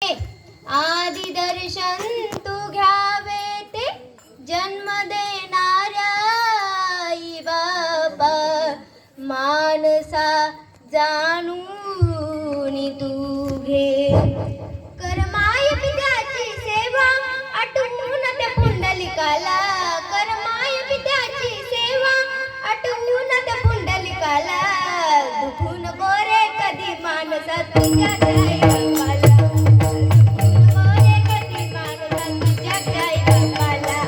आदि दर्शन तू घ्यावे ते जन्म देणाऱ्या आई बाबा मानसा जाणून तू घे करमाय पित्याची सेवा आठवून त्या पुंडलिकाला करमाय पित्याची सेवा आठवून त्या पुंडलिकाला दुखून गोरे कधी मानसा तुझ्या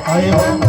आई बाबा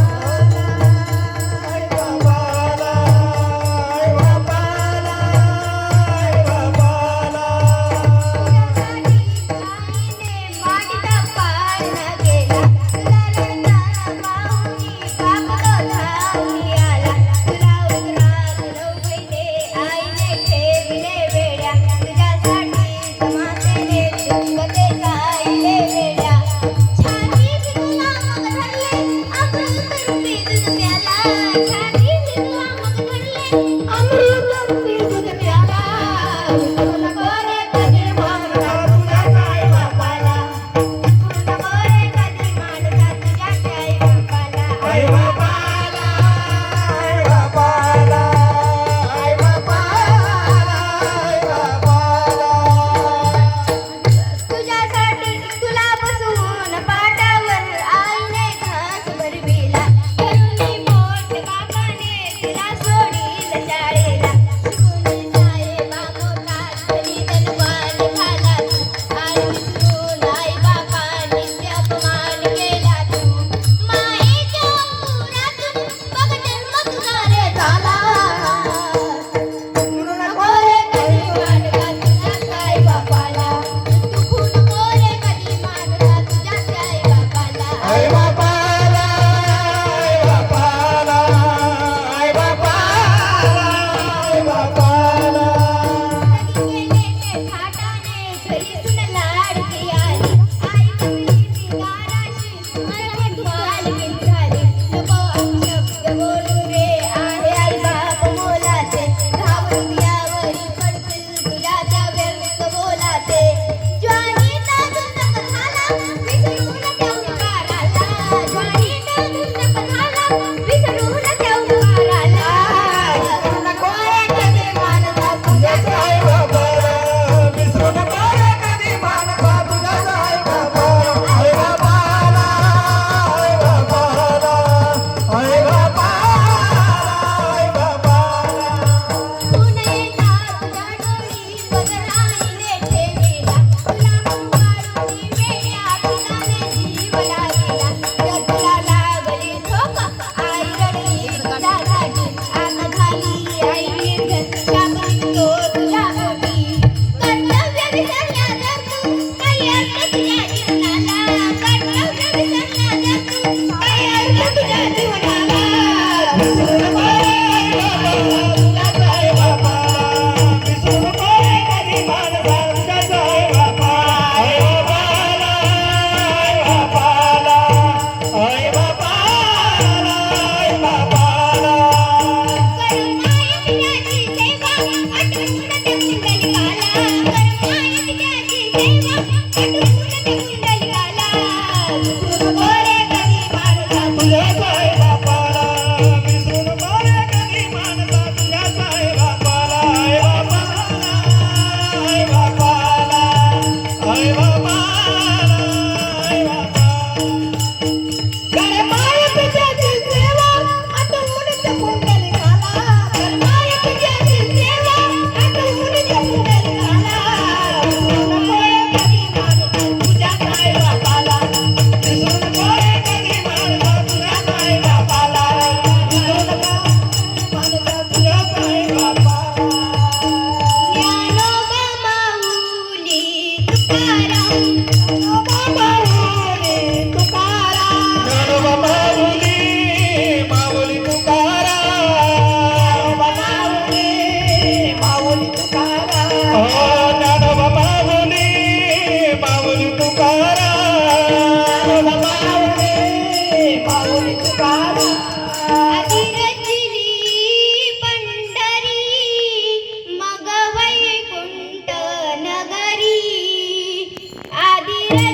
आदि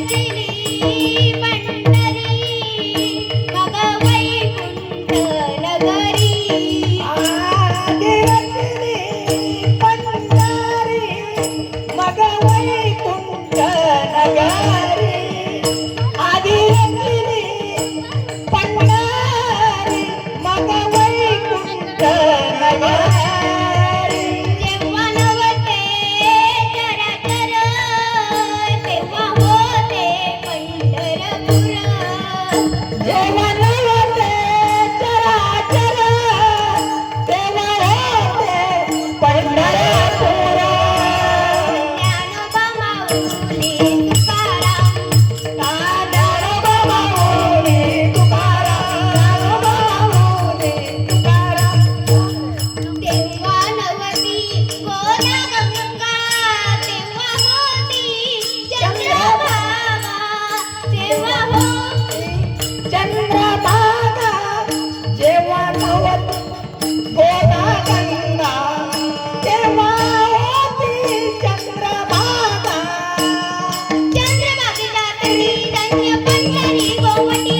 चंद्रभागेच्या तटी धन्य पंढरी गोवटी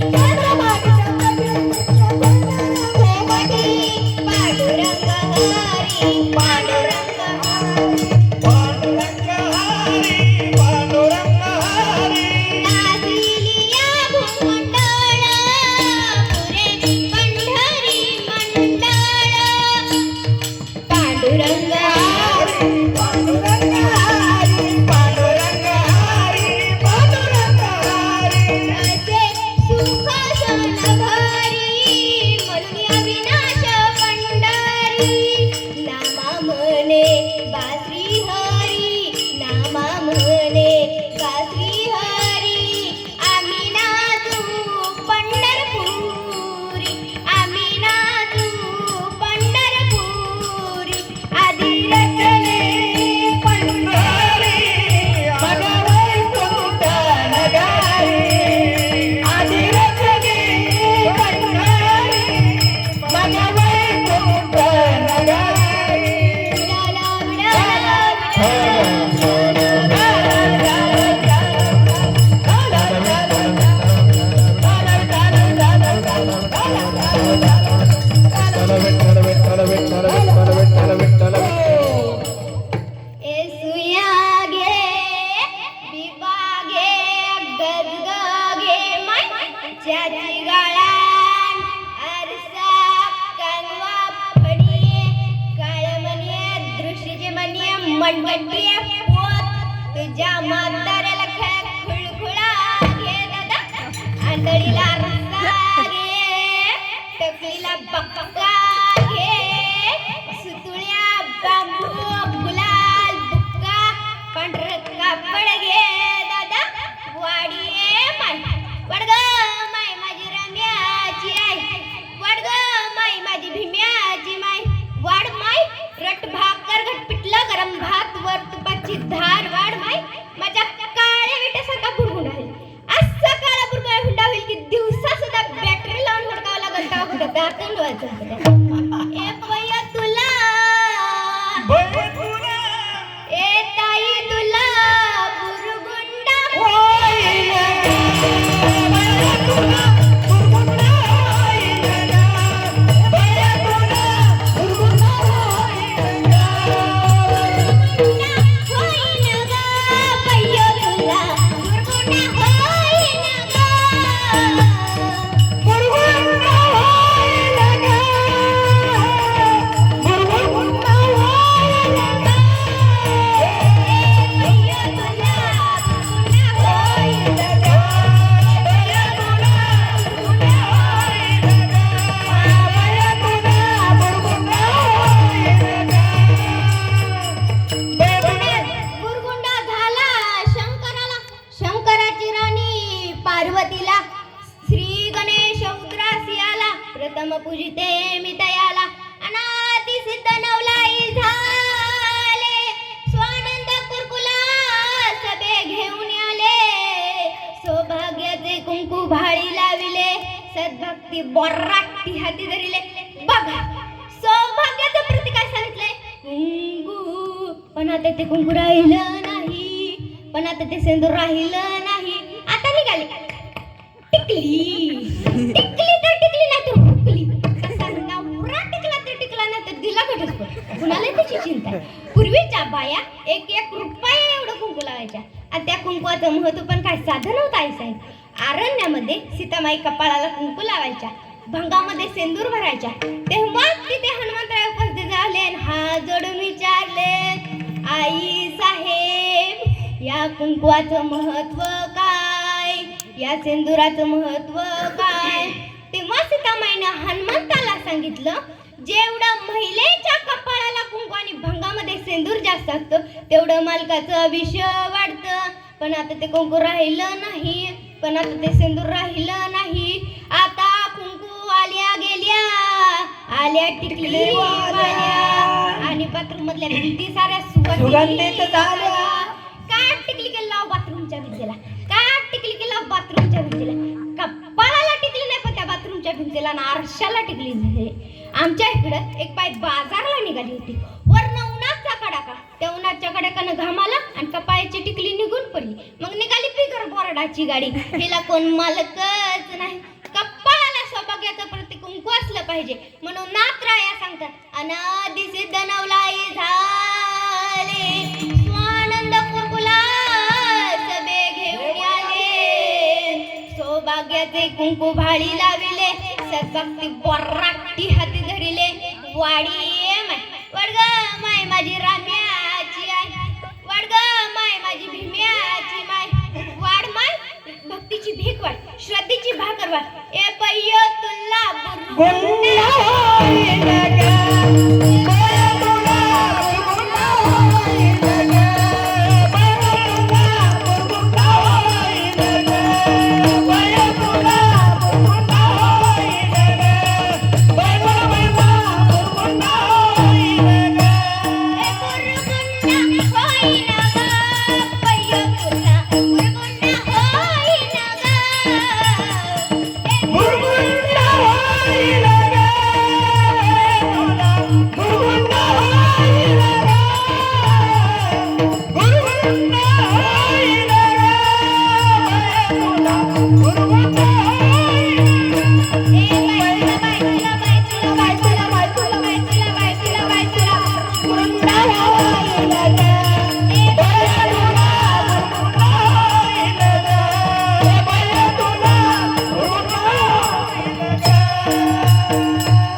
चंद्रभागेच्या तटी गोवटी पांडुरंग हरी पांडुरंग हरी पांडुरंग हरी पांडुरंग हरी नाचलिया भूमंडळ पुरे पंढरी मंडळ पांडुरंग हरी पांडुरंग हरी पांडुरंग हरी पांडुरंग हरी असे सुख सन घरी म्हणून अविनाश पंढरी नामा म्हणे बासरी हरी नामा म्हणे बासरी हरी आम्ही नाचू पंढरपुरी आम्ही नाचू पंढरपुरी आधी रचने पंढरी मग वैकुंठ नगरी आधी रचने पंढरी मग वैकुंठ नगरी विडाला विडाला एसुया गे बिबागे गजगे माय चाची गाळान आरसा कानवा फडिये काळमनिये दृष्टीचे मनिये मनगट्टिये पोत तुझ्या म्हाताऱ्याला खुळखुळा घे दादा आंधळीला रस्ता घे टकलीला बक्का घे सुतुळ्या बांबू गुलाल बुक्का पांढर कापड घे दादा वाडिये माय वडग माय माझी रम्याची आई वडग माय माझी भीम्याची माय वाड माय रट भाकर घट पिठलं गरम भात वर तुपाची धार वाड माय माझ्या काळ्या विट्यासारखा बुरबुड आहे असा काळा बुरबुड हुंडा होईल की दिवसा सुद्धा बॅटरी लावून हुडकावं लागत तेव्हा कुठं दातून व्हायचं ए पया तुला ए ताई तुला बुरगुंडा होईन ग पय्यो तुला बुरगुंडा होईन ग बुरगुंडा झाला शंकराला शंकराची राणी पार्वतीला श्री गणेश उद्रासी आला प्रथम पूजिते मी तयाला अनादी सिद्ध नवलाई झाले स्वानंद कुरकुला सभे घेऊन आले सौभाग्याचे कुंकू भाळी लाविले सद्भक्ती बोर्राटी हाती धरिले बघा सौभाग्याचं प्रतीक काय सांगितलंय कुंकू पण आता ते कुंकू राहिलं नाही पण आता ते सेंदूर राहिलं नाही आता निघाले टिकली टिकली तर टिकली नाही तर हुकली कसा नवरा टिकला तर टिकला नाही तर दिला घटस्फोट कुणाला त्याची चिंता आहे. पूर्वीच्या बाया एक एक रुपया एवढं कुंकू लावायच्या आणि त्या कुंकवाचं महत्व पण काय साधन होतं आई साहेब आरण्यामध्ये सीतामाई कपाळाला कुंकू लावायच्या भंगामध्ये सेंदूर भरायच्या तेव्हा तिथे हनुमंतराय उपस्थित झाले आणि हात जोडून विचारले आई साहेब या कुंकवाचं महत्व काय या सेंदुराचं महत्व काय तेव्हा सीतामाईनं हनुमंताला सांगितलं जेवढं महिलेच्या कपाळाला कुंकू आणि भंगामध्ये सेंदूर जास्त असतं तेवढं मालकाचं आयुष्य वाढतं पण आता ते कुंकू राहिलं नाही पण आता ते सेंदूर राहिलं नाही आता कुंकू आल्या गेल्या आल्या टिकली वाल्या आणि बाथरूम मधल्या भिंती साऱ्या सुगंधित झाल्या. काय टिकली गेला लाव बाथरूमच्या भिंतीला काय टिकली गेला बाथरूमच्या भिंतीला कपाळाला टिकली नाही पण त्या बाथरूमच्या भिंतीला ना आरशाला टिकली झाली. आमच्या इकडं एक बाई बाजारला निघाली होती वरनं उन्हाचा कडाका त्या उन्हाच्या तिच्याकडे कन घामाला आणि कपाळाची टिकली निघून पडली. मग निघाली बिगर बोर्डाची गाडी. हिला कोण मालकच नाही. कपाळाला सौभाग्याचं प्रतिकुंकू असलं पाहिजे म्हणून नात्राया सांगतात, अनादि सिद्ध नवलाई झाले स्वानंद कुकुला सबे घेऊन आले. सौभाग्याचे कुंकू भाळी लाविले, सद्भक्ती बोराटी हाती धरिले. वाडी माय वडग माय माझी राम्याची आई, वडग माय माझी भीम्याची माय. वाड माय भक्तीची भीक वाढ, श्रद्धेची भाकर वाढ. ए पय्य तुला गुंडा होईल ग, बया तुला गुंडा होईल ग, बया तुला गुंडा होईल ग, बया तुला गुंडा होईल ग, बया तुला गुंडा होईल ग. ए गुरगुंडा होईन ग, पय्य तुला गुरगुंडा होईन ग. गुरगुंडा होईल ग, तुला गुरगुंडा होईल ग, गुरगुंडा होईल ग, तुला गुरगुंडा होईल ग. ए बाय तुला बाय तुला बाय तुला बाय तुला बाय तुला बाय तुला बाय तुला बाय तुला. गुंडा होईल ग, बया तुला गुरगुंडा होईल ग, बया तुला गुरगुंडा होईल ग.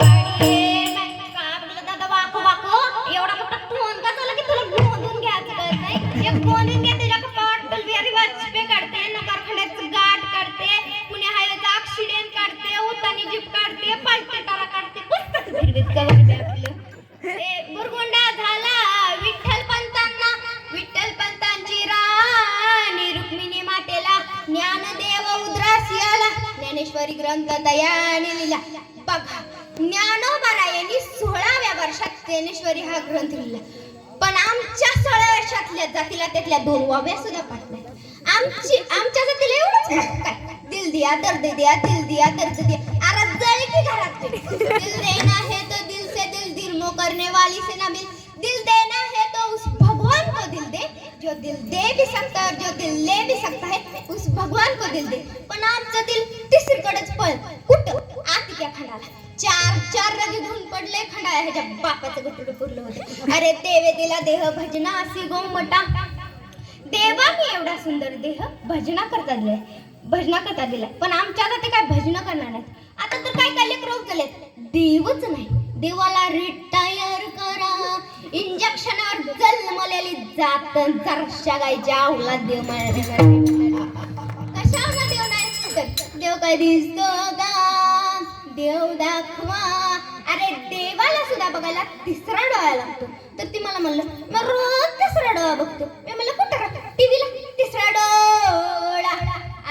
वाडी माय का आपलं दादा वाकू वाकू एवढा मोठा फोन का झाला की तुला गोंधून घ्यायचं कळत नाही. एक गोंधून घे त्याच्या कपाट बिहारी वाजपेयी काढते, नकारखान्याचं गाठ काढते, पुणे हायवेचा ऍक्सिडेंट काढते, उतानी जीप काढते, पालटे टारा काढते, पुस्तक फिरवीत कवर दे आपलं. ए गुरगुंडा झाला विठ्ठल पंतांना, विठ्ठल पंतांची राणी रुक्मिणी मातेला ज्ञानदेव उद्रासी आला. ज्ञानेश्वरी ग्रंथ दयाने लिहिला. बघा ज्ञानोबारायांनी 16व्या वर्षात ज्ञानेश्वरी हा ग्रंथ लिहिला, पण आमच्या 16 वर्षातल्या जातीला त्यातल्या 2 वाव्या सुद्धा पाठ नाही. आमच्या जातीला एवढंच माहित काय, दिल दिया दर्द दिया, दिल दिया दर्द दिया. अरे जळी की घरात दिल देना है तो दिल से दिल मो करने वाली से ना मिल. दिल देना है तो उस भगवान को दिल दे, जो दिल दे भी सकता है और जो दिल ले भी सकता है उस भगवान को दिल दे. पण आमचं दिल तिसरीकडेच पळ. कुठं आत त्या खंडाला चार रगे धुवून पडले. खंडाळा ह्याच्या बापाचं गटुडं पुरलं होतं. अरे देवे दिला देह भजना असी गोमटा. देवानी एवढा सुंदर देह भजना करता दिलाय, भजना करता दिलाय. पण आमच्या आता ते काय भजन करणार नाहीत. आता तर काय काय लेकरं केलेत, देवच नाही. देवाला रिटायर करा, इंजेक्शनावर जन्मलेली जात जरशा गायच्या आवला देव कशाला देव नाही. देव काय दिसतो का, देव दाखवा. अरे देवाला सुद्धा बघायला तिसरा डोळा लागतो. तर ती मला म्हणलं मग रोज तिसरा डोळा बघतो. मी म्हणलं कुठं टीव्हीला तिसरा डोळा.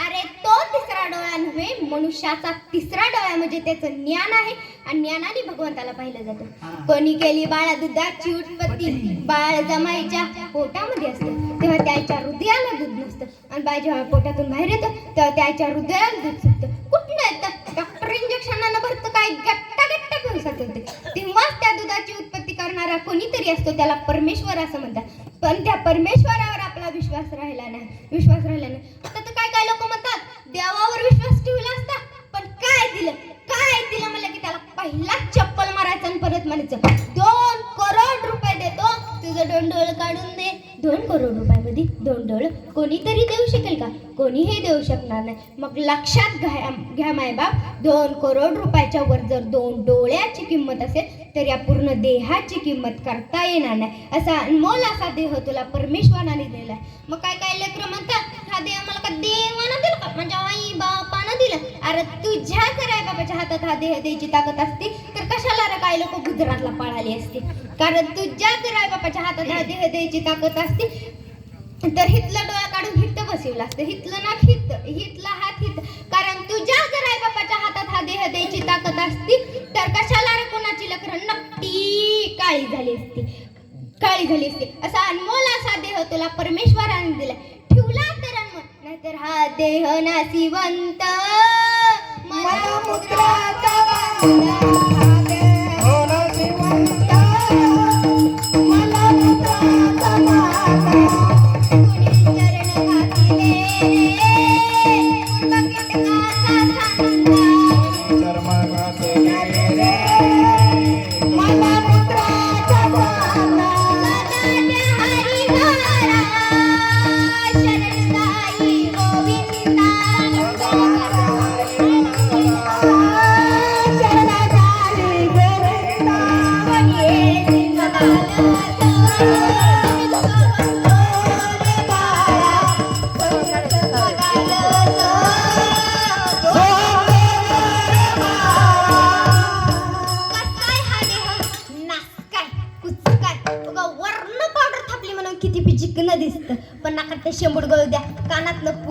अरे तो तिसरा डोळा नव्हे, मनुष्याचा तिसरा डोळा म्हणजे त्याचं ज्ञान आहे आणि ज्ञानाने भगवंताला पाहिलं जातं. कोणी केली बाळा दुधाची उत्पत्ती, बाळ जमाईच्या पोटामध्ये असतं तेव्हा त्याच्या हृदयाला दूध नसतं, आणि बाळ जेव्हा पोटातून बाहेर येतं तेव्हा त्याच्या हृदयाला दूध सुटतं. कुठनं येतं, डॉक्टर इंजेक्शनानं भरतं काय गट्टा गट्टा पिऊन होते, तेव्हाच त्या दुधाची उत्पत्ती करणारा कोणीतरी असतो, त्याला परमेश्वर असं म्हणतात. पण त्या परमेश्वरावर आपला विश्वास राहिला नाही. आता तर काय लोक म्हणतात देवावर विश्वास ठेवला असता, पण काय दिलं म्हणलं की त्याला पहिला चप्पल मारायचं आणि परत म्हणायचं 2 करोड रुपये देतो, तुझं 2 डोळ काढून दे. 2 करोड रुपयामध्ये 2 डोळ कोणीतरी देऊ शकेल का? कोणीही देऊ शकणार नाही. मग लक्षात घ्या मायबाप, 2 करोड रुपयाच्या वर जर 2 डोळ्याची किंमत असेल तर या पूर्ण देहाची किंमत करता येणार नाही. असा अनमोल असा देह तुला परमेश्वराने दिलाय. मग काय लेकरं म्हणतात हा देह मला का देवानं दिला का, म्हणजे आई बापानं दिलं. अरे तुझ्या जर आई बाबाच्या हातात हा देह द्यायची ताकद असती तर कशाला रे काय लोक गुजरातला पळाली असते. कारण तुझ्या जर आई बापाच्या हातात हा देह द्यायची ताकद असती तर हितला डोळा काढून हित बसवला असतं, हितलं ना हितला हात हित. कारण तुझ्या जर आई बापाच्या हातात हा देह द्यायची ताकद असती तर कशाला रे कोणाची लेकरं नक्की काळी झाली असती. असा अनमोल असा देह तुला परमेश्वराने दिला. ठेवला तर अनमोल, नाहीतर हा देह नासिवंत मला मुद्राचा बांधा दे, हो नासिवंत, मला मुद्राचा बांधा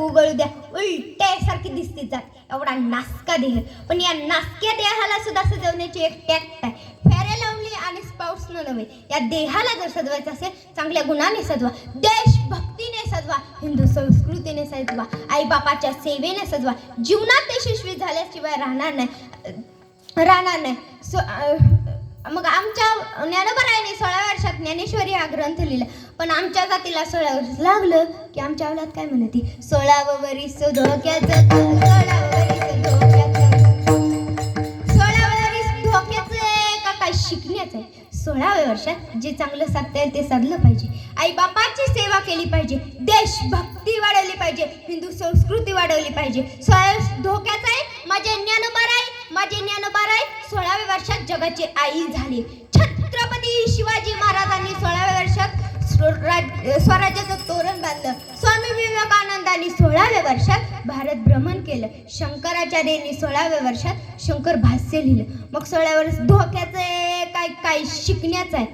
उगळू द्या उलट्यासारखी दिसते जात एवढा नासका देह. पण या नासक्या देहाला सुद्धा सजवण्याची एक टॅक्ट आहे. फेअर लवली आणि स्पाउट्सनं नव्हे, या देहाला जर सजवायचं असेल चांगल्या गुणाने सजवा, देशभक्तीने सजवा, हिंदू संस्कृतीने सजवा, आईबापाच्या सेवेने सजवा. जीवनात यशस्वी झाल्याशिवाय राहणार नाही. मग आमच्या ज्ञानोबारायांनी 16व्या वर्षात ज्ञानेश्वरी हा ग्रंथ लिहिला. पण आमच्या जातीला 16 वर्ष लागलं की आमच्या अवलाद काय म्हणते, 16वं वरीस धोक्याचं, 16वं वरीस धोक्याचं. 16वं वरीस धोक्याचं आहे का काय शिकण्याचं आहे? 16व्या वर्षात जे चांगलं साधता येईल ते साधलं पाहिजे, आई बापाची सेवा केली पाहिजे, देशभक्ती वाढवली पाहिजे, हिंदू संस्कृती वाढवली पाहिजे. धोक्याचं आहे माझे ज्ञानोबाराय 16व्या वर्षात जगाची आई झाली. छत्रपती शिवाजी महाराजांनी 16व्या वर्षात स्वराज्याचं तोरण बांधलं. स्वामी विवेकानंदांनी 16व्या वर्षात भारत भ्रमण केलं. शंकराचार्यांनी 16व्या वर्षात शंकर भाष्य लिहिलं. मग 16व्या वर्ष धोक्याचं आहे काय शिकण्याचं आहे?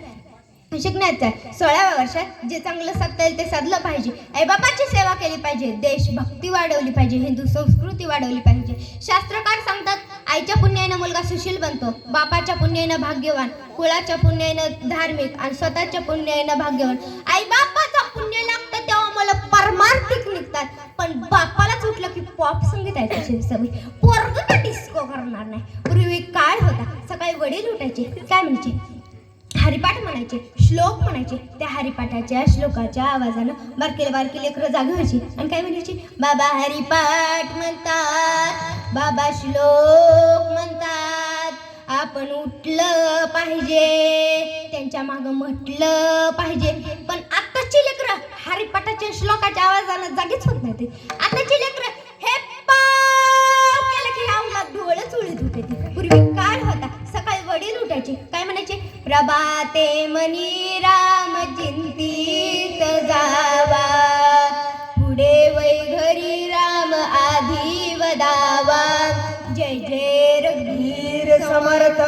16व्या वर्षात जे चांगलं साधता येईल ते साधलं पाहिजे, आईबापाची सेवा केली पाहिजे, देशभक्ती वाढवली पाहिजे, हिंदू संस्कृती वाढवली पाहिजे. शास्त्रकार सांगतात आईच्या पुण्यानं मुलगा सुशील बनतो, बापाच्या पुण्यानं भाग्यवान, कुळाच्या पुण्यानं धार्मिक आणि स्वतःच्या पुण्यानं भाग्यवान. आई बापाचा पुण्य लागतं तेव्हा मला परमार्थिक निघतात. पण बापालाच उठलं की पॉप संगीत ऐकायची सवय, पोरग तर डिस्को करणार नाही. पूर्वी काळ होता, सकाळी वडील उठायचे, काय म्हणायचे, हरिपाठ म्हणायचे, श्लोक म्हणायचे. त्या हरिपाठाच्या श्लोकाच्या आवाजानं बारकी लेकरं जागी व्हायची आणि काय म्हणायची, बाबा हरिपाठ म्हणतात, बाबा श्लोक म्हणतात, आपण उठलं पाहिजे, त्यांच्या मागं म्हटलं पाहिजे. पण आताची लेकरं हरिपाठाच्या श्लोकाच्या आवाजानं जागीच होत नाही. आताची लेकरं हे केलं की अवलाद डोळच उडीत होते. पूर्वी काळ होता, सकाळी वडील उठायचे, काय म्हणायचे, प्रभाते मनी राम चिंतित जावा, पुढे वै घरी राम आधी वदावा, जय जय रघुवीर समर्थ.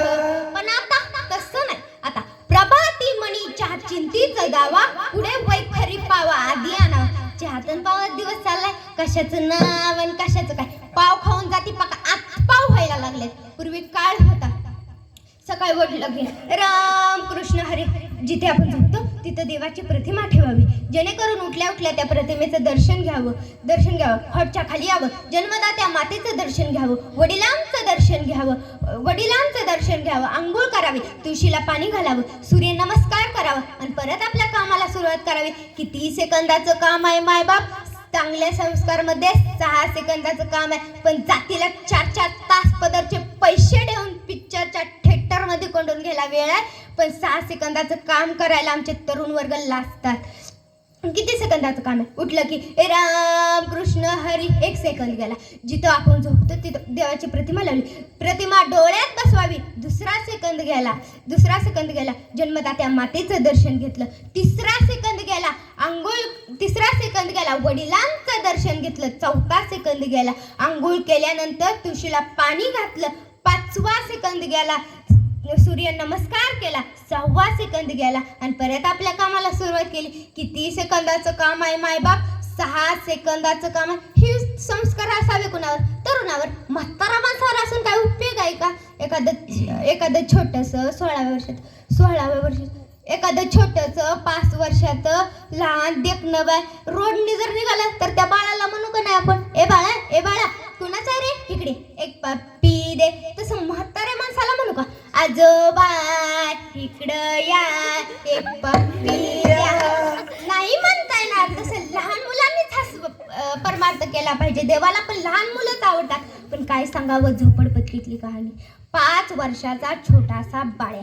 पण आता तसं नाही. आता प्रभाती मनी चहा चिंतित जावा, पुढे वै खरी पावा आधी आणावा. चहातून पावात दिवस चाललाय, कशाचं नाव आणि कशाचं काय, पाव खाऊन जाती पाका आत पाव व्हायला लागलेत. पूर्वी काळ होता, सकाळी वडलं की राम कृष्ण हरी, जिथे आपण झोपतो तिथं देवाची प्रतिमा ठेवावी, जेणेकरून उठल्या त्या प्रतिमेचं दर्शन घ्यावं. हॉटच्या खाली यावं, जन्मदात्या मातेचं दर्शन घ्यावं, वडिलांचं दर्शन घ्यावं, आंघोळ करावी, तुळशीला पाणी घालावं, सूर्य नमस्कार करावा आणि परत आपल्या कामाला सुरुवात करावी. किती सेकंदाचं काम आहे मायबाप, चांगल्या संस्कारमध्ये 6 सेकंदाचं काम आहे. पण जातीला 4 तास पदरचे पैसे देऊन पिक्चरच्या थिएटरमध्ये कोंडून घ्यायला वेळ आहे. पण 6 सेकंदाचं काम करायला आमचे तरुण वर्ग लाजतात. किती सेकंदाचं काम आहे, उठलं की राम कृष्ण हरी, 1 सेकंद गेला. जिथं आपण झोपतो तिथं देवाची प्रतिमा लावली, प्रतिमा डोळ्यात बसवावी, 2 सेकंद गेला. जन्मदात्या मातेचं दर्शन घेतलं, 3 सेकंद गेला. 3 सेकंद गेला, वडिलांचं दर्शन घेतलं, 4 सेकंद गेला. आंघोळ केल्यानंतर तुळशीला पाणी घातलं, 5 सेकंद गेला. सूर्य नमस्कार केला, 6 सेकंद गेला आणि परत आपल्या कामाला सुरुवात केली. किती सेकंदाचं काम आहे मायबाप, 6 सेकंदाचं काम आहे. हे संस्कार असावे कुणावर, तरुणावर. म्हातारा माणसावर असून काय उपयोग आहे का? एखादं छोटंसं 16व्या वर्षात एखादं छोटंसं 5 वर्षात लहान देखणं बाय रोडनी जर निघालं तर त्या बाळाला म्हणू का नाही आपण, ए बाळा कुणाचं आहे रे, इकडे एक पप्पी दे. तसं म्हाताऱ्या माणसाला म्हणू का, आजोबा इकडं या, एक पप्पी द्या, नाही म्हणता येणार. तसं लहान मुलांनीच परमार्थ केला पाहिजे. देवाला पण लहान मुलंच आवडतात. पण काय सांगावं झोपडपट्टीतली कहाणी. 5 वर्षाचा छोटासा बाळ्या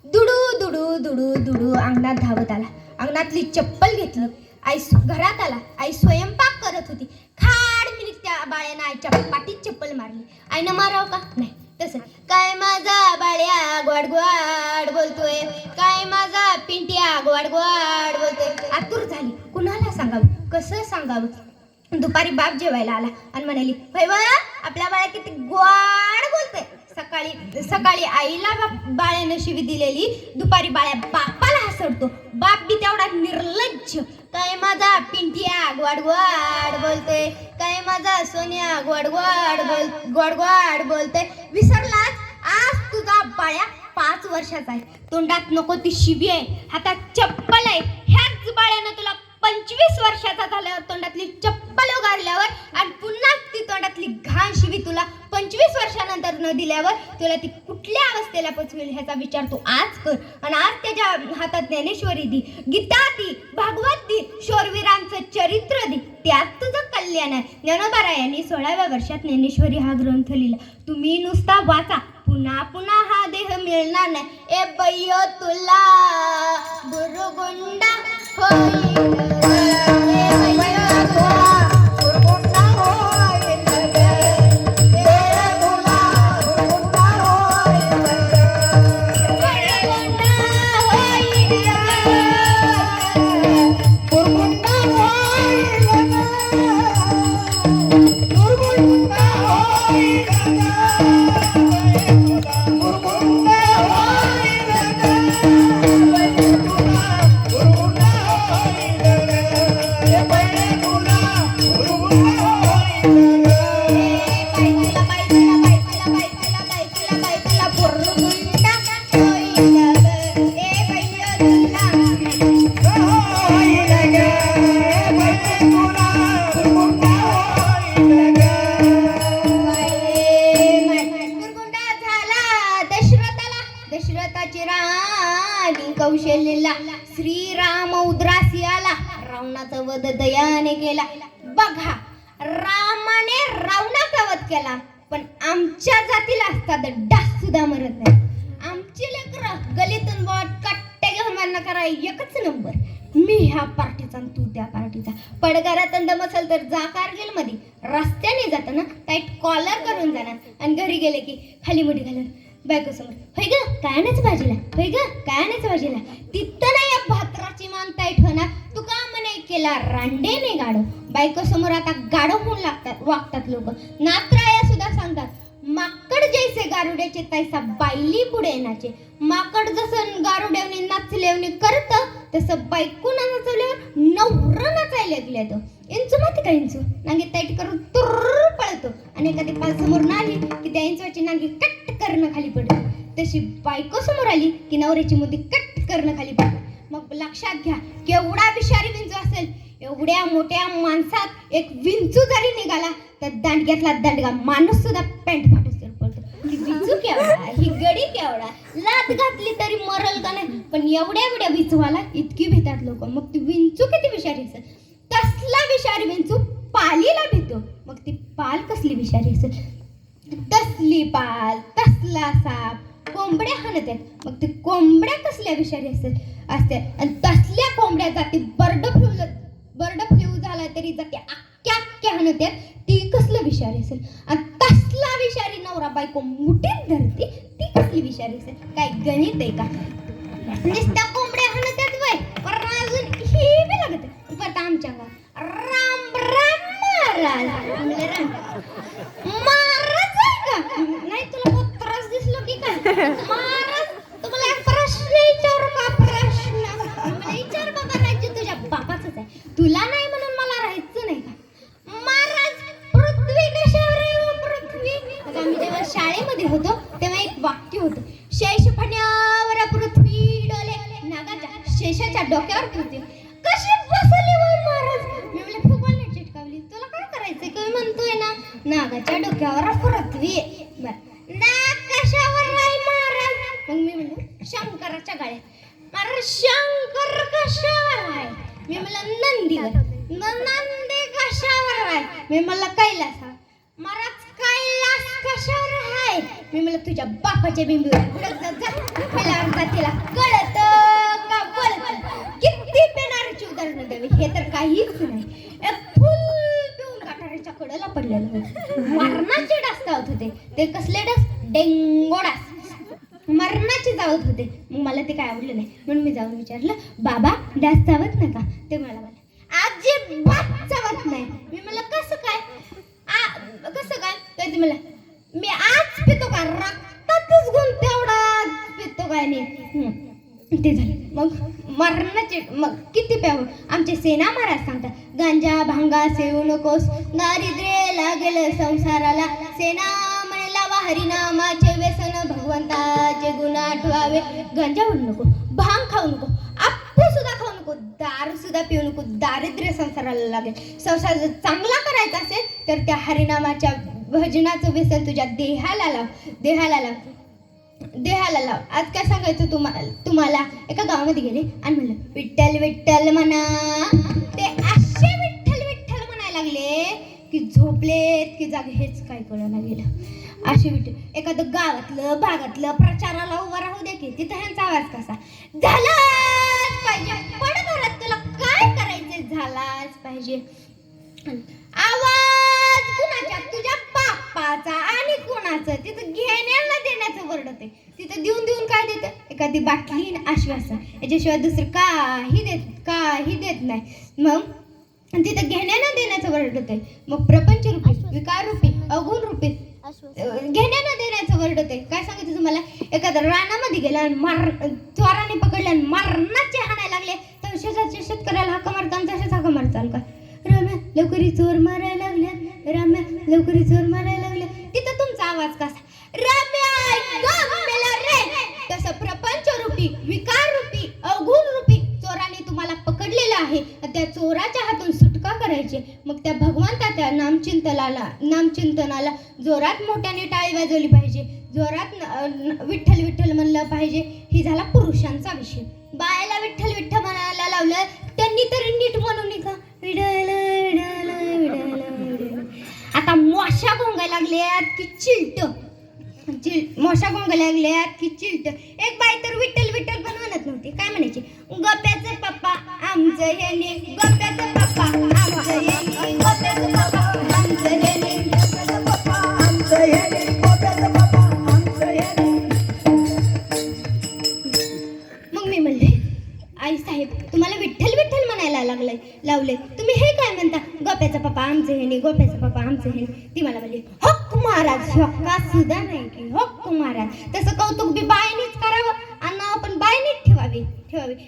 दुडू अंगणात धावत आला. अंगणातली चप्पल घेतली, आई घरात आला. आई स्वयंपाक करत होती. खाड मिनिट त्या बाळ्यानं आईच्या पाठीत चप्पल मारली. आईनं मारावं का नाही, तसं काय माझा बाळ्या गोड बोलतोय, काय माझा पिंट्या गोड बोलतोय. आतुर झाली, कुणाला सांगावं, कसं सांगावं. दुपारी बाप जेवायला आला आणि म्हणाली, आपल्या बाळ्या किती गोड बोलतोय. सकाळी आईला बाळ्यानं शिवी दिलेली, दुपारी बाळ्या बापाला हसडतो. बाप बी तेवढा निर्लज्ज. काय माझा पिंटिया गोड गोड बोलतोय, काय माझा सोन्या गोड गोड बोलतोय. विसरलाच? आज तुझा बाळ्या 5 वर्षाचा आहे. तोंडात नको ती शिवी आहे, हातात चप्पल आहे. ह्याच बाळ्यानं तुला 25 वर्षाचा झाल्यावर तोंडातली चप्पल उगारल्यावर आणि पुन्हा ती तोंडातली घाण शिवी तुला 25 वर्षानंतर न दिल्यावर तुला ती कुठल्या अवस्थेला पोचवेल ह्याचा विचार तू आज कर. आणि आज त्याच्या हातात ज्ञानेश्वरी दी, गीता दी, भागवत दी, शूरवीरांचं चरित्र दी. त्यात तुझं कल्याण आहे. ज्ञानोबा यांनी 16व्या वर्षात ज्ञानेश्वरी हा ग्रंथ लिहिला. तुम्ही नुसता वाचा, पुन्हा पुन्हा हा देह मिळणार नाही. ए बय्यो तुला बुरगुंडा होईल, ए बय्यो तुला बुरगुंडा होईल ग, ए तुला बुरगुंडा होईल ग, बुरगुंडा होईल ग, बुरगुंडा होईल ग, बुरगुंडा होईल ग. दशरथाची राणी कौशल्यला श्रीराम उद्रासी आला, रावणाचा वध दयाने केला. बघा, रामाने रावणाचा वध केला, पण आमच्या जातीला असता तर डास सुद्धा मरत नाही. आमची लेकरं गलीतून बोट कट्टे घेऊन मान्य करा एकच नंबर. मी ह्या पार्टीचा आणि तू त्या पार्टीचा. पडगारात दम असेल तर जा कारगिल मध्ये. रस्त्याने जाताना टाईट कॉलर करून जाणार आणि घरी गेले की खाली मुठी घालून बायको समोर, होय ग काय आणायचं भाजीला, होय ग काय आणायचं भाजीला. तिथं नाही या भात्राची मान ताईट होणार. तू का म्हणे केला रांडेने गाडो. बायको समोर आता गाडो होऊन वागतात लोक. नात्राया सुद्धा सांगतात, माकड जैसे गारुड्याचे तैसा बायली पुढे नाचे. माकड जसं गारुड्यावनी नाचल्यावनी करतं तसं बायकोना नाचवल्यावर नवरा नाचायला लागले तो. इंचू माहिती का इंचू? नांगी ताईट करून तुर्र पळतो आणि एखादी पाल समोर नाली की त्या इंचवाची नांगी कट करणं खाली पडते. तशी बायको समोर आली की नवऱ्याची मुदी कट करणं खाली पडते. मग लक्षात घ्या, केवढा विषारी विंचू असेल. एवढ्या मोठ्या माणसात एक विंचू जरी निघाला तर दांडग्यातला दांडगा माणूस सुद्धा पॅन्ट फाटून पडतो. ही विंचू केवढा, ही गडी केवढा, लात घातली तरी मरल का नाही. पण एवढ्या एवढ्या विंचूला इतकी भीतात लोक. मग ती विंचू किती विषारी असेल. तसला विषारी विंचू पालीला भीतो. मग ती पाल कसली विषारी असेल. तसली पाल, तसला साप, कोंबड्या हाणत आहेत. मग ते कोंबड्या कसल्या विषारी असते. आणि तसल्या कोंबड्या जाती बर्ड फ्लू झाला तरी जाते अक्क्या हाणत आहेत. ती कसलं विषारी असेल. आणि तसला विषारी नवरा बायको मुठीत धरती, ती कसली विषारी असेल. काय गणित आहे का. नुसत्या कोंबड्या हाणत आहेत वय, पण अजून ही बी लागत. परत आमच्या राम राम महाराज. महाराज आहे का नाही, तुला बहुत त्रास दिसलो की काय. महाराज, तुम्हाला एक प्रश्न विचारू का. प्रश्न मला विचार बाबा. राज्य तुझ्या बापाचंच आहे, तुला नाही म्हणून मला राहायचं नाही का. महाराज, पृथ्वी कशावर आहे व पृथ्वी. आम्ही जेव्हा शाळेमध्ये होतो तेव्हा एक वाक्य होतं, शेष फण्यावर पृथ्वी डोले, नागाच्या शेषाच्या डोक्यावर पृथ्वी कशी बसली वर महाराज. मी म्हणले फुगवली चिटकावली. तुला काय करायचंय. तुम्ही म्हणतोय ना नागाच्या डोक्यावर पृथ्वी. नाग कशावर आहे महाराज. मग मी म्हणलं शंकराच्या गाड्या. महाराज, शंकर कशावर आहे. मी म्हणलं नंदीवर. नंदी कशावर आहे. मी म्हणलं कैलासावर. महाराज, कैलास कशावर आहे. मी म्हणलं तुझ्या बापाच्या बिंबीवर. तिला कळत का बोलत. किती पेणारीची उदाहरणं द्यावी, हे तर काहीच नाही. एक फुल पिऊन गटाराच्या कडेला पडलेलं होतं. मरणाचे डास चावत होते. ते कसले डास. डेंगो डास. मरणाचे चावत होते. मग मला ते काय आवडलं नाही म्हणून मी जाऊन विचारलं, बाबा डास चावत नाही का. ते मला अजिबात चावत नाही. मी मला कसं काय. कसं काय. तर ते मला, मी आज पितो का रक्तातच गुण तेवढा पितो काय नाही. ते झालं. मग मरणाचे मग किती प्यावं. आमचे सेना महाराज सांगतात गांजा भांगा सेवू नकोस, दारिद्र्य लागेल संसाराला. सेना म्हणेला वा हरिनामाचे व्यसन, भगवंताचे गुण आठवावे. गांजा ओढू नको, भांग खाऊ नको, आप्पू सुद्धा खाऊ नको, दारू सुद्धा पिऊ नको. दारिद्र्य संसाराला लागेल. संसार जर चांगला करायचा असेल तर त्या हरिनामाच्या भजनाचं व्यसन तुझ्या देहाला लाव, देहाला लाव, देहाला लाव. आज काय सांगायचं तुम्हाला एका गावामध्ये गेले आणि म्हणलं विठ्ठल विठ्ठल म्हणा. ते असे विठ्ठल विठ्ठल म्हणायला लागले की झोपलेत की जागे हेच काय कळना गेलं. असे विठ्ठल एखादं गावातलं भागातलं प्रचाराला उभं राहू दे की तिथं ह्यांचा आवाज कसा झालाच पाहिजे. पड घरात तुला काय करायचं झालाच पाहिजे. आवाज कुणाच्या, तुझ्या बापाचा आणि कुणाचं. तिथं घेण्याला देण्याचं वर्डत आहे. तिथं देऊन देऊन काय देतं, एखादी बाटली आश्वासन, याच्याशिवाय दुसरं काही देत नाही. मग तिथं घेण्यानं देण्याचं वर्डत आहे. मग प्रपंच रूपी, विकार रूपी, अवगुण रूपी घेण्यानं देण्याचं वर्डत आहे. काय सांगायचं तुम्हाला, एखाद्या रानामध्ये गेला आणि चोराने पकडले आणि मरणाचे हाणायला लागले तर शेतकऱ्याला हाका मारताना तशाच हाका मारताल का, राम्या लवकरी चोर मारायला लागल्या, राम्या लवकरी चोर मारायला लागल्या. तिथं तुमचा आवाज कसा, राम्या रे. तसं प्रपंच रूपी, विकार रूपी, अवगुण रूपी चोराने तुम्हाला पकडलेलं आहे. त्या चोराच्या हातून सुटका करायची. मग त्या भगवंताच्या नामचिंतनाला जोरात मोठ्याने टाळी वाजवली पाहिजे, जोरात विठ्ठल विठ्ठल म्हणलं पाहिजे. ही झाला पुरुषांचा विषय. बायाला विठ्ठल विठ्ठल म्हणायला लावलं त्यांनी तरी नीट म्हणून का विडायला विडायला विडायला विडायला. आता मोशा गोंगायला लागल्यात की चिलट, मोशा गोंगायला लागल्यात की चिलट. एक बाई तर विठ्ठल विठ्ठल पण म्हणत नव्हती. काय म्हणायची, गोप्याचं पप्पा आमचं ह्याने, गोप्याचं पप्पा आमचं ह्याने, गोप्याचं पप्पा आमचं ह्याने, गोप्याचं पप्पा आमचं ह्याने, गोप्याचं पप्पा आमचं ह्याने. मग मी म्हणले आई साहेब तुम्हाला विठ्ठल विठ्ठल म्हणायला लावले तुम्ही हे काय म्हणता, गोप्याचा पप्पा आमचं ह्याने, गोप्याचा पप्पा आमचं ह्याने. ती मला म्हणली हक्क महाराज, हक्का सुद्धा नाही की हक्क महाराज. तसं कौतुक बी बाईनीच करावं आणि आपण बाईनीच ठेवावी.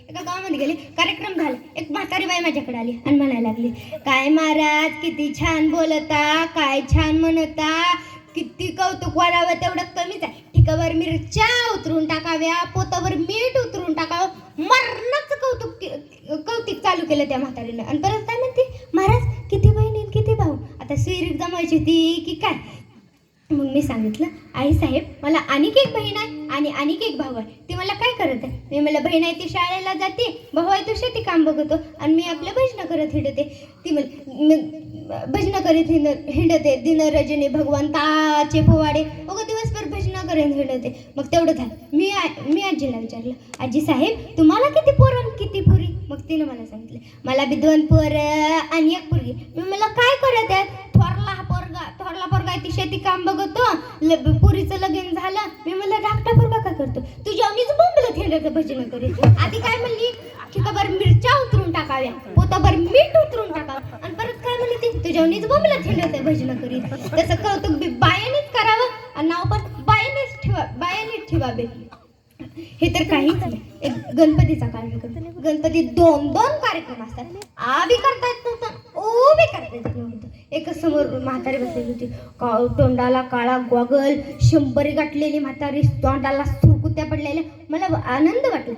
एका गावामध्ये गेले, कार्यक्रम झाला. एक म्हातारी बाई माझ्याकडे आली आणि म्हणायला लागली, काय महाराज किती छान बोलता, काय छान म्हणता, किती कौतुक वाढावं तेवढं कमीच आहे. ठिकावर मिरच्या उतरून टाकाव्या, पोतावर मीठ उतरून टाकावं. मरणाचं कौतिक चालू केलं त्या म्हातारीनं. आणि परत काय म्हणते, महाराज किती बहिणी किती भाऊ, आता सुईरीक जमायची ती की काय. मग मी सांगितलं आई साहेब मला आणखी एक बहीण आहे आणि आणखी एक भाऊ आहे. ती मला काय करत आहे. मी मला बहीण आहे ती शाळेला जाते, भाऊ आहे तो शेती काम बघतो आणि मी आपलं भजनं करत हिंडते. ती भजनं करीत हिंडते दिन रजनी भगवंताचे पोवाडे बघ दिवसभर भजनं करीत हिंडते. मग तेवढं झालं. मी आजीला विचारलं, आजी साहेब तुम्हाला किती पोरं किती पुरी. मग तिनं मला सांगितलं मला बी 2 पोरं आणि 1 पोरगी. मी मला काय करत आहे, थोरला पोरगा ती शेती काम बघतो, पुरीचं लगीन झालं. मी मला धाकटा पोरगा काय करतो, तुझ्या मीच बोंबलं थेंडाचं भजन करीत. आधी काय म्हणली, ठिकाभर मिरच्या उतरून टाकाव्या, पोताभर मीठ उतरून टाकावं. आणि परत काय म्हणली ती, तुझ्या मीच बोंबलं थेंडाचं भजन करीत. तसं कौतुक बी बायानेच करावं आणि नाव पण बायानेच ठेवावे. हे तर काहीच नाही. एक गणपतीचा कार्यक्रम, गणपतीत 2 कार्यक्रम असतात. आ बी करता येत नव्हतं, ओ बी करता येत नव्हतं. एक समोर म्हातारी बसलेली होती, तोंडाला काळा गॉगल, 100 गाठलेली म्हातारी, तोंडाला सुरकुत्या पडलेल्या. मला आनंद वाटला.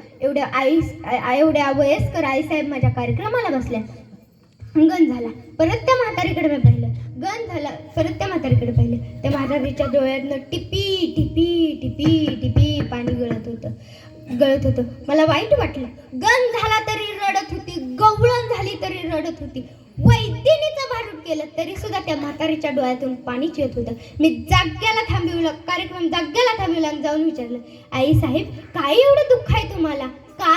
एवढ्या वयस्कर आईसाहेब माझ्या कार्यक्रमाला बसल्या. गण झाला, परत त्या म्हातारीकडे मी पाहिलं. गण झाला, परत त्या म्हातारीकडे पाहिलं. त्या म्हातारीच्या डोळ्यातनं टिपी टिपी टिपी टिपी पाणी गळत होतं. मला वाईट वाटलं. गण झाला तरी रडत होती, गवळण झाली तरी रडत होती. वैदिनीचं भारूड केलं तरी सुद्धा त्या म्हातारीच्या डोळ्यातून पाणीच येत होतं. मी कार्यक्रम जाग्याला थांबविला आणि जाऊन विचारलं, आई साहेब काय एवढं दुःख आहे तुम्हाला, का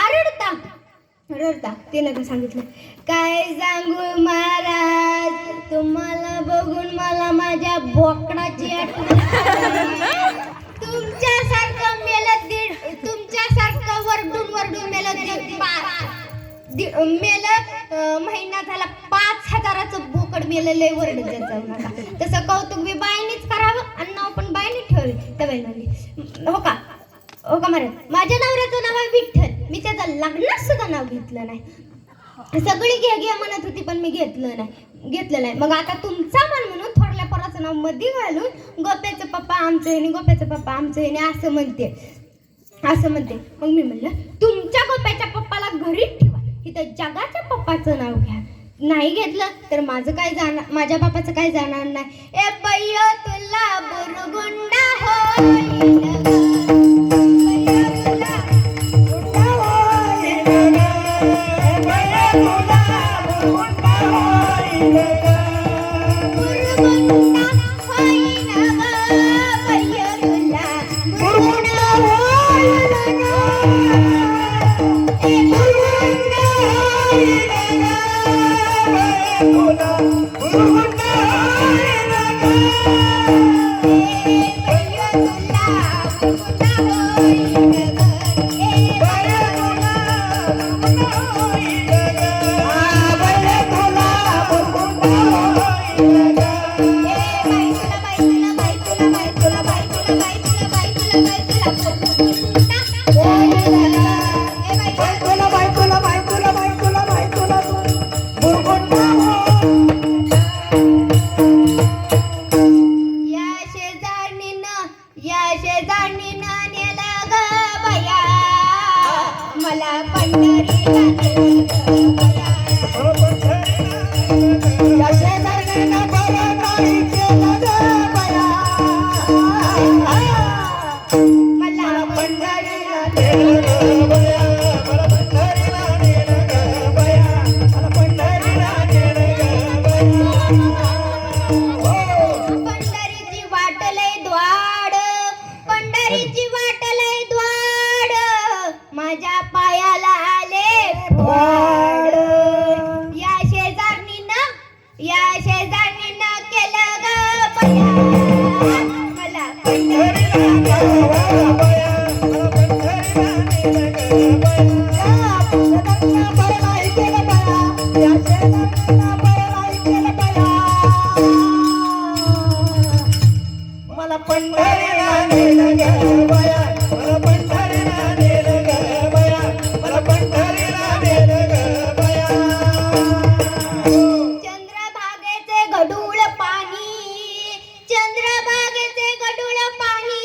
रडता. तिनं का सांगितलं, काय सांगू महाराज तुम्हाला बघून मला माझ्या बोकडाची आठवण. तुमच्यासारखं वरडून महिना झाला 5000चं बोकड मेलं. लय वरडत जाऊ नका. तसं कौतुक बी बाईनीच करावं आणि नाव पण बाईनीच ठेवावे. त्या बाई म्हणली, हो का महाराज माझ्या नवऱ्याचं नाव आहे विठ्ठल, मी लग्नात सुद्धा नाव घेतलं नाही. सगळी घे घे म्हणत होती पण मी घेतलं नाही. मग आता तुमचा मान म्हणून थोरल्या पोराचं नाव मध्ये घालून गोप्याचं पप्पा आमचं आहे आणि गोप्याचं पप्पा आमचं आहे आणि असं म्हणते. मग मी म्हणलं तुमच्या गोप्याच्या पप्पाला घरीच ठेवा, इथं जगाच्या पप्पाचं नाव घ्या. नाही घेतलं तर माझ्या बापाचं काय जाणार नाही. ए बैय तुला बुरगुंडा होईल माझ्या पायाला आले फोड. या शेजारणीनं केलं ग बया मला पंढरीला नेलं ग बया, मला पंढरीला नेलं ग बया, मला पंढरीला नेलं ग बया. चंद्रभागेचे गढूळ पाणी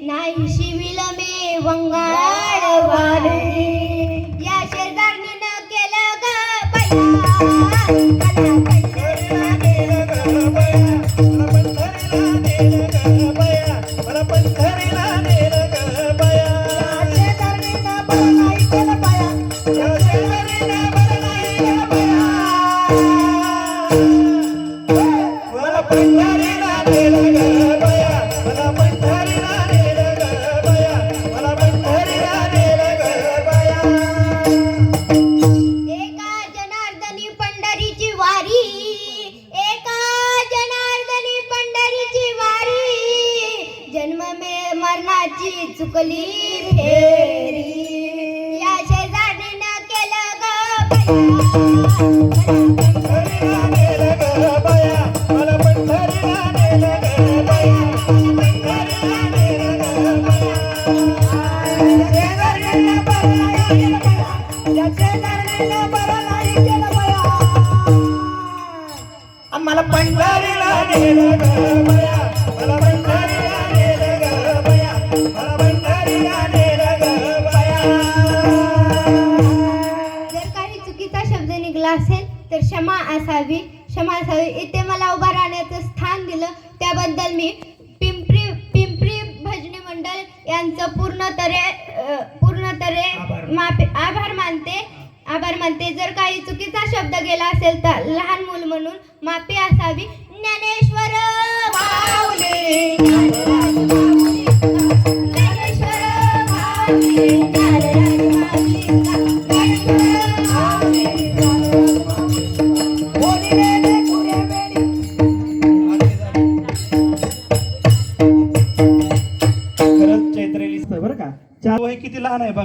नाही शिविल मे वंगाळ वाणी. या शेजारणीनं केलं ग बया मला पंढरीला नेलं ग बया, शेजारणीनं बरं नाही केलं बया, शेजारीनं बरं नाही केलं बया. मला पंढरीला नेलं ग बया, मला पंढरीला नेलं ग बया, मला पंढरीला नेलं ग बया. एका जनार्दनी पंढरीची वारी, एका जनार्दनी पंढरीची वारी, जन्म मरणाची चुकली फेरी. या शेजारीनं केलं ग पंढरीला नेलं ग बया, मला पंढरीला नेलं ग बया, पंढरीला नेलं ग बया. शेजारीनं बरं नाही केलं बया, या शेजारीनं बरं नाही केलं बया. आम्हाला पंढरीला नेलं ग बया, मला पंढरीला नेलं ग बया, मला पंढरीला नेलं ग बया. जर काही चुकीचा शब्द निघाला असेल तर क्षमा असावी. इथे मला उभा राहण्याचं स्थान दिलं त्याबद्दल मी पिंपरी भजनी मंडळ यांचं पूर्णतरे आभार मानते. जर काही चुकीचा शब्द गेला असेल तर लहान मूल म्हणून माफी असावी. ज्ञानेश्वर माऊली, ज्ञानेश्वर माऊली, ज्ञानराज माऊली, ज्ञानेश्वर माऊली, बोलिलेले पुऱ्या वेळी. खरंच चैत्रेली बरं का, वय किती लहान आहे बघा.